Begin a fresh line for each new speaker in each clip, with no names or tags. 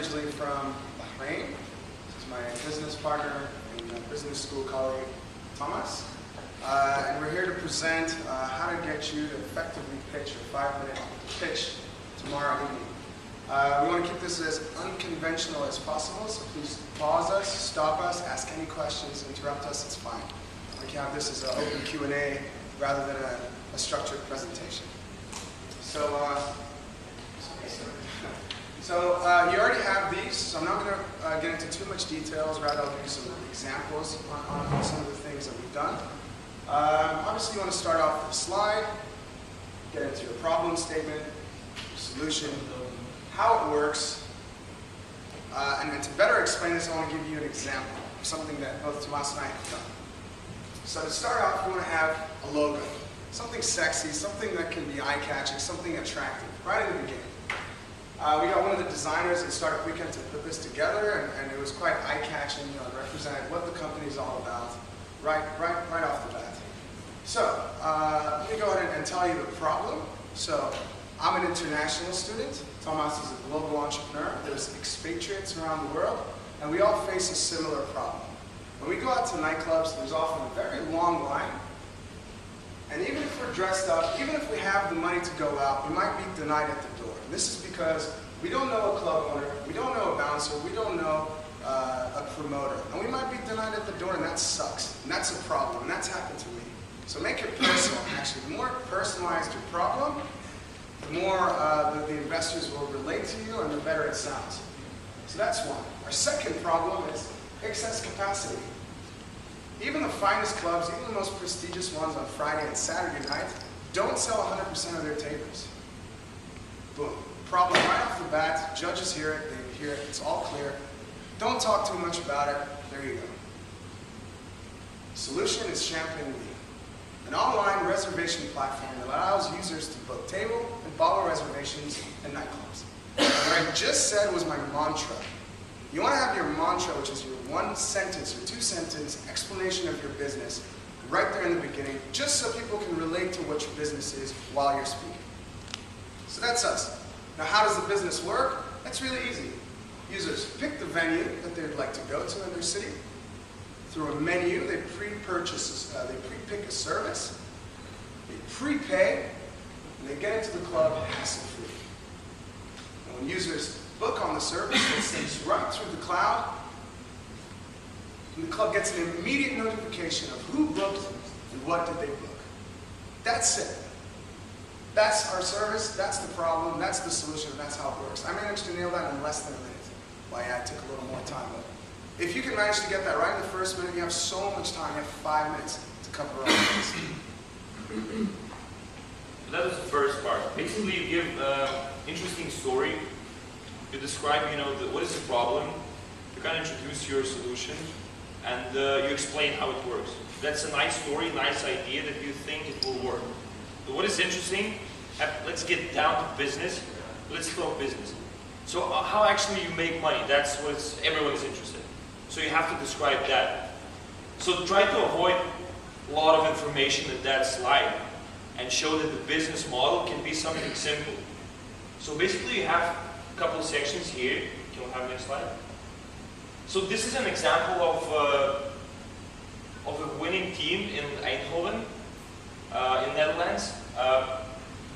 originally from Bahrain. This is my business partner and business school colleague, Tomas. And we're here to present how to get you to effectively pitch a 5-minute pitch tomorrow evening. We want to keep this as unconventional as possible, so please pause us, stop us, ask any questions, interrupt us, it's fine. We can have this as an open Q&A rather than a structured presentation. So, you already have these, so I'm not going to get into too much details. Rather, I'll give you some examples on some of the things that we've done. Obviously, you want to start off with a slide, get into your problem statement, your solution, how it works, and to better explain this, I want to give you an example of something that both Tomas and I have done. So to start off, you want to have a logo, something sexy, something that can be eye-catching, something attractive, right in the beginning. We got one of the designers at Startup Weekend to put this together, and it was quite eye-catching. It represented what the company is all about, right off the bat. So let me go ahead and tell you the problem. So I'm an international student. Tomas is a global entrepreneur. There's expatriates around the world, and we all face a similar problem. When we go out to nightclubs, there's often a very long line. And even if we're dressed up, even if we have the money to go out, we might be denied at the door. And this is because we don't know a club owner, we don't know a bouncer, we don't know a promoter. And we might be denied at the door, and that sucks. And that's a problem, and that's happened to me. So make it personal, actually. The more personalized your problem, the more the investors will relate to you, and the better it sounds. So that's one. Our second problem is excess capacity. Even the finest clubs, even the most prestigious ones on Friday and Saturday night, don't sell 100% of their tables. Boom. Problem right off the bat, judges hear it, they hear it, it's all clear. Don't talk too much about it, there you go. Solution is Champagne League, an online reservation platform that allows users to book table and bottle reservations at nightclubs. What I just said was my mantra. You want to have your mantra, which is your 1-sentence or 2-sentence explanation of your business right there in the beginning, just so people can relate to what your business is while you're speaking. So that's us. Now, how does the business work? It's really easy. Users pick the venue that they'd like to go to in their city. Through a menu, they pre-pick a service, they prepay, and they get into the club hassle-free. And when users book on the service, it sends right through the cloud, and the club gets an immediate notification of who booked and what did they book. That's it. That's our service, that's the problem, that's the solution, that's how it works. I managed to nail that in less than a minute. Well, yeah, it took a little more time, but if you can manage to get that right in the first minute, you have so much time, you have 5 minutes to cover all of this.
That was the first part. Basically, you give an interesting story. You describe, what is the problem. You kind of introduce your solution, and you explain how it works. That's a nice story, nice idea that you think it will work. But what is interesting? Let's get down to business. Let's talk business. So how actually you make money? That's what everyone is interested in. So you have to describe that. So try to avoid a lot of information in that slide and show that the business model can be something simple. So basically you have a couple of sections here. Can we have the next slide? So this is an example of a winning team in Eindhoven, in Netherlands.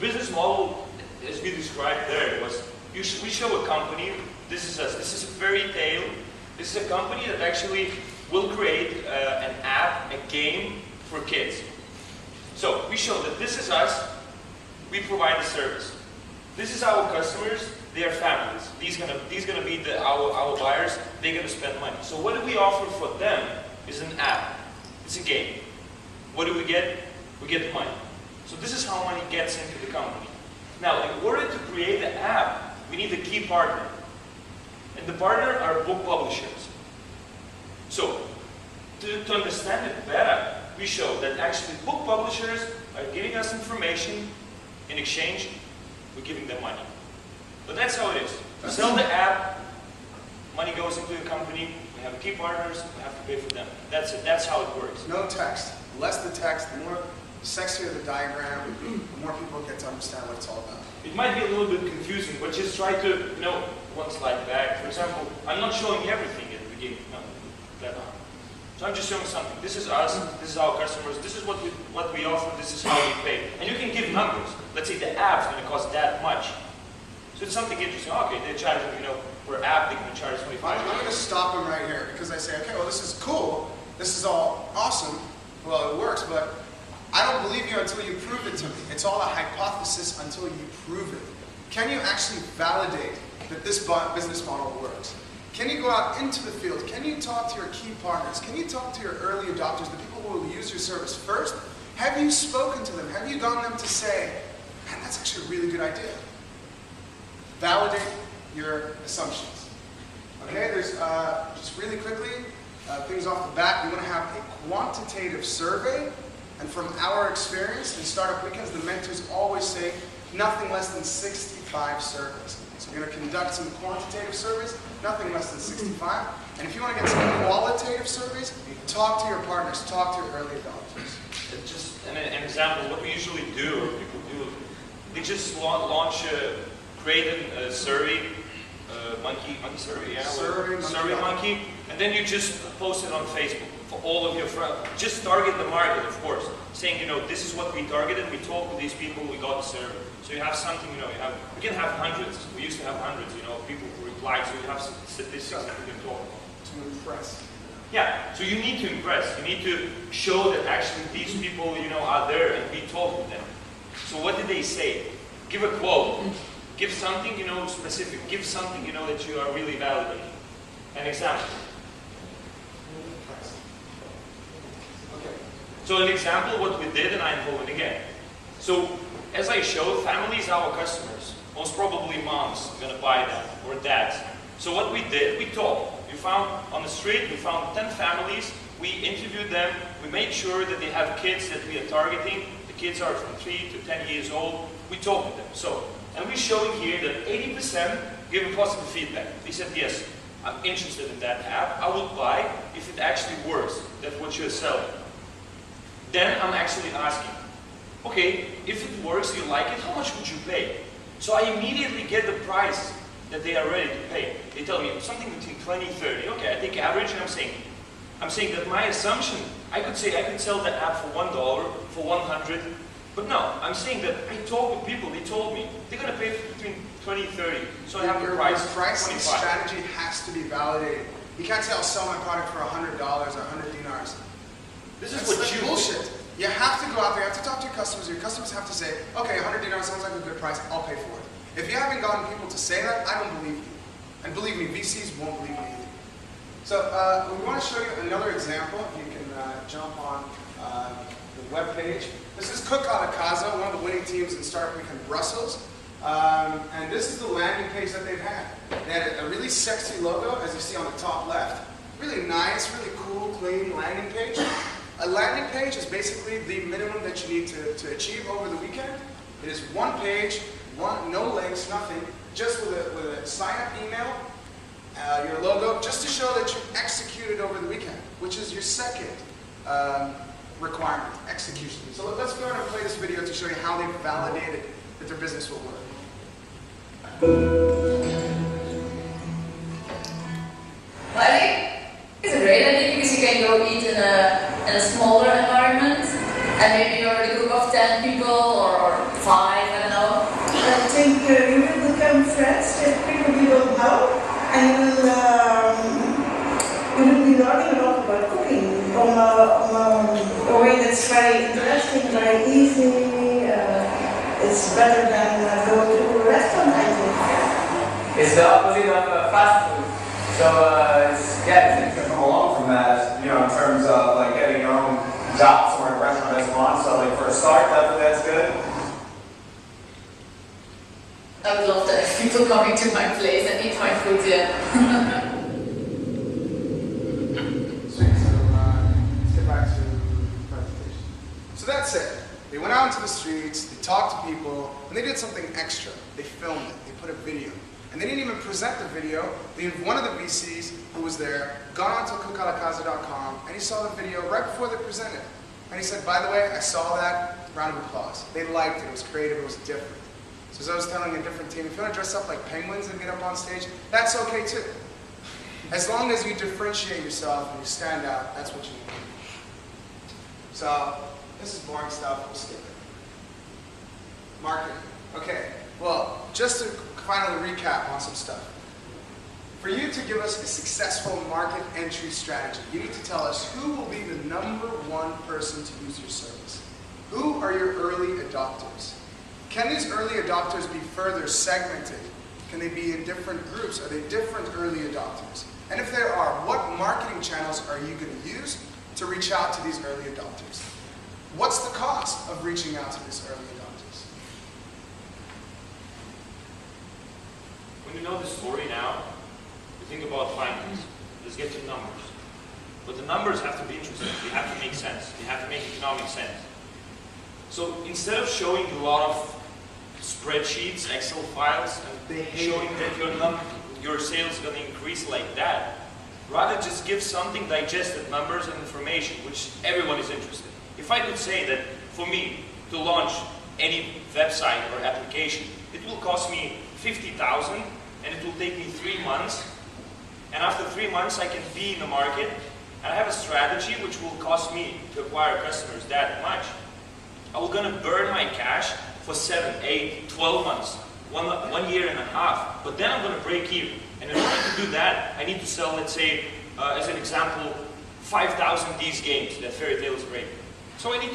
Business model, as we described there, was we show a company. This is us. This is a fairy tale. This is a company that actually will create an app, a game for kids. So we show that this is us. We provide a service. This is our customers. They are families. These gonna be our buyers. They're gonna spend money. So what do we offer for them is an app. It's a game. What do we get? We get money. So this is how money gets into the company. Now, in order to create the app, we need a key partner. And the partner are book publishers. So, to understand it better, we show that actually book publishers are giving us information. In exchange, we're giving them money. But that's how it is. We sell the app, money goes into the company, we have key partners, we have to pay for them. That's it. That's how it works.
No text. The less the text, the more sexier the diagram, the more people get to understand what it's all about.
It might be a little bit confusing, but just try to, one slide back. For example, I'm not showing everything at the beginning. No, that not. So I'm just showing something. This is us, this is our customers, this is what we offer, this is how we pay. And you can give numbers. Let's say the app's going to cost that much. So it's something interesting. Okay, they're charging, per app, they're going to charge 25.
I'm going to stop them right here because I say, okay, well, this is cool. This is all awesome. Well, it works, but I don't believe you until you prove it to me. It's all a hypothesis until you prove it. Can you actually validate that this business model works? Can you go out into the field? Can you talk to your key partners? Can you talk to your early adopters, the people who will use your service first? Have you spoken to them? Have you gotten them to say, man, that's actually a really good idea? Validate your assumptions. Okay, there's, just really quickly, things off the bat, we want to have a quantitative survey. And from our experience in Startup Weekends, the mentors always say nothing less than 65 surveys. So we're going to conduct some quantitative surveys, nothing less than 65. And if you want to get some qualitative surveys, talk to your partners, talk to your early adopters.
Just an example, what we usually do, or people do, they just launch create a survey, monkey survey, yeah? Survey monkey, and then you just post it on Facebook for all of your friends. Just target the market, of course, saying, this is what we targeted, we talked to these people, we got the survey. So you have something, we can have hundreds, we used to have hundreds, people who replied, so you have some statistics that you can talk about.
To impress.
Yeah, so you need to impress, you need to show that actually these people, are there and we talk with them. So what did they say? Give a quote. Give something, specific. Give something, that you are really validating. An example.
Okay.
So an example, what we did, and I'm hoping again. So, as I showed, families are our customers. Most probably moms are going to buy that, or dads. So what we did, we talked. We found, on the street, we found 10 families. We interviewed them. We made sure that they have kids that we are targeting. The kids are from 3 to 10 years old. We talked with them. So, and we're showing here that 80% gave positive feedback. They said, yes, I'm interested in that app. I would buy if it actually works. That's what you're selling. Then I'm actually asking, okay, if it works, you like it, how much would you pay? So I immediately get the price that they are ready to pay. They tell me something between 20, 30. Okay, I take average, and I'm saying that my assumption, I could say I could sell the app for $1, for 100. But no, I'm saying that I talked with people, they told me they're going to pay between 20 and 30. So I have the price.
Your pricing strategy has to be validated. You can't say I'll sell my product for $100 or 100 dinars.
This is what you
bullshit. You have to go out there, you have to talk to your customers. Your customers have to say, okay, 100 dinars sounds like a good price, I'll pay for it. If you haven't gotten people to say that, I don't believe you. And believe me, VCs won't believe me either. So we want to show you another example. You can jump on the web page. This is Kadhem Tomas, one of the winning teams in Startup Weekend Brussels. And this is the landing page that they've had. They had a really sexy logo, as you see on the top left. Really nice, really cool, clean landing page. A landing page is basically the minimum that you need to achieve over the weekend. It is one page, no links, nothing, just with a sign-up email, your logo, just to show that you executed over the weekend, which is your second requirement, execution. So let's go ahead and play this video to show you how they validated that their business will work.
Well, I think it's a great idea because you can go eat in a smaller environment, and maybe you're a group of 10 people or 5, I don't know.
I think you will become friends with people you don't know, and you will be learning a lot about cooking on a way that's very interesting, very easy. It's better than going to a restaurant, I think.
It's the opposite of fast food. So it's
things that come along from that, in terms of like getting your own job somewhere, restaurant, restaurant. So like for a start, that's good.
I would love to have people coming to my place and eat my food, yeah.
Sweet, so let's get back to the presentation. So that's it. They went out into the streets, they talked to people, and they did something extra. They filmed it, they put a video. And they didn't even present the video. One of the VCs who was there got onto KadhemTomas.com and he saw the video right before they presented. And he said, by the way, I saw that, round of applause. They liked it, it was creative, it was different. So as I was telling a different team, if you want to dress up like penguins and get up on stage, that's okay too. As long as you differentiate yourself and you stand out, that's what you need. So, this is boring stuff, we'll skip it. Marketing. Okay, well, just to finally recap on some stuff. For you to give us a successful market entry strategy, you need to tell us who will be the #1 person to use your service. Who are your early adopters? Can these early adopters be further segmented? Can they be in different groups? Are they different early adopters? And if there are, what marketing channels are you going to use to reach out to these early adopters? What's the cost of reaching out to these early adopters?
When you know the story now, you think about finance. Let's get to numbers. But the numbers have to be interesting. They have to make sense. They have to make economic sense. So instead of showing a lot of spreadsheets, Excel files, and showing that your sales are going to increase like that, rather just give something digested, numbers and information, which everyone is interested in. If I could say that for me to launch any website or application, it will cost me 50,000 and it will take me 3 months. And after 3 months I can be in the market and I have a strategy which will cost me to acquire customers that much. I'm going to burn my cash for 7, 8, 12 months, 1 year and a half, but then I'm going to break even. And in order to do that, I need to sell, let's say, as an example, 5,000 these games that Fairy Tail is great. So I need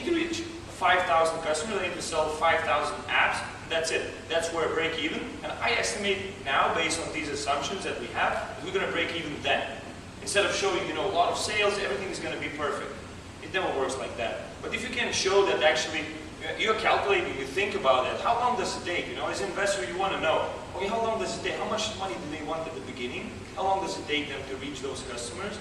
to reach 5,000 customers, I need to sell 5,000 apps, that's it. That's where I break even. And I estimate now, based on these assumptions that we have, that we're going to break even then. Instead of showing, a lot of sales, everything is going to be perfect. It never works like that. But if you can show that actually you're calculating, you think about it, how long does it take? As an investor, you want to know, okay, how long does it take? How much money do they want at the beginning? How long does it take them to reach those customers?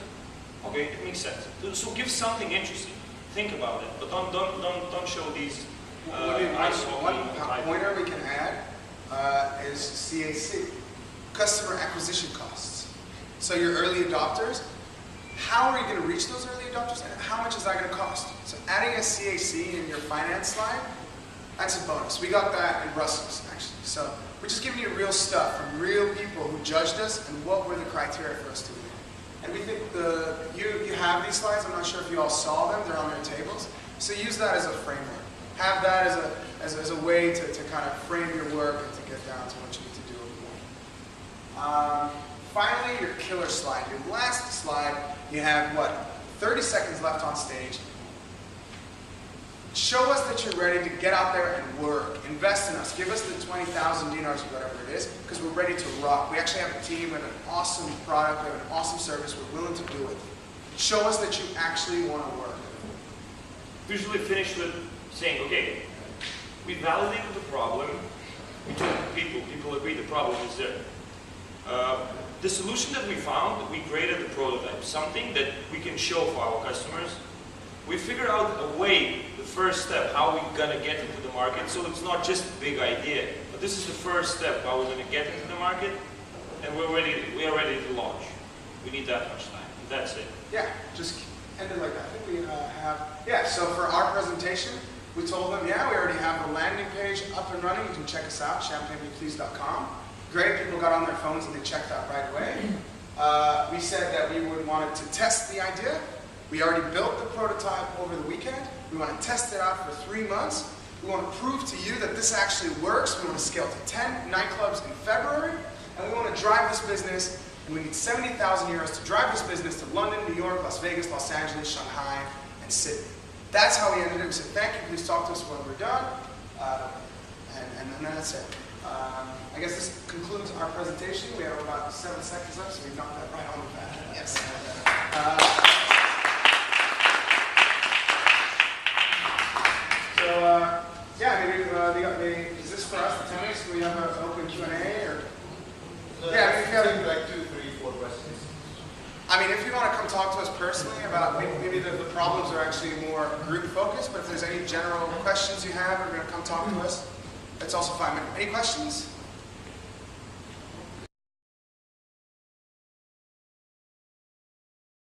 Okay, it makes sense. So give something interesting. Think about it, but don't show these.
One pointer we can add is CAC, customer acquisition costs. So your early adopters, how are you going to reach those early adopters and how much is that going to cost? So adding a CAC in your finance slide, that's a bonus. We got that in Brussels actually. So we're just giving you real stuff from real people who judged us and what were the criteria for us to do. And we think you have these slides, I'm not sure if you all saw them, they're on your tables. So use that as a framework. Have that as a way to kind of frame your work and to get down to what you need to do every morning. Finally, your killer slide. Your last slide, you have, 30 seconds left on stage. Show us that you're ready to get out there and work. Invest in us. Give us the 20,000 dinars or whatever it is, because we're ready to rock. We actually have a team, we have an awesome product, we have an awesome service, we're willing to do it. Show us that you actually want to work.
Usually finish with saying, okay, we validated the problem, we told people agree the problem is there. The solution that we found, we created a prototype, something that we can show for our customers. We figured out a way, the first step, how we're going to get into the market. So it's not just a big idea, but this is the first step, how we're going to get into the market, and we are ready to launch. We need that much time. That's it.
Yeah, just end it like that. I think we have, so for our presentation, we told them, we already have the landing page up and running. You can check us out, champagnebeplease.com. Great, people got on their phones and they checked out right away. We said that we would want to test the idea. We already built the prototype over the weekend. We want to test it out for 3 months. We want to prove to you that this actually works. We want to scale to 10 nightclubs in February. And we want to drive this business, and we need 70,000 euros to drive this business to London, New York, Las Vegas, Los Angeles, Shanghai, and Sydney. That's how we ended it. We said, thank you, please talk to us when we're done. And then that's it. I guess this concludes our presentation. We have about 7 seconds left, so we knocked that right on the bat. Yes. Maybe is this for us, the tennis? Do we have an open Q&A? Or?
I think like 2, 3, 4 questions.
I mean, if you want to come talk to us personally about maybe the problems are actually more group focused, but if there's any general questions you have, or you're going to come talk to us, that's also fine. Any questions?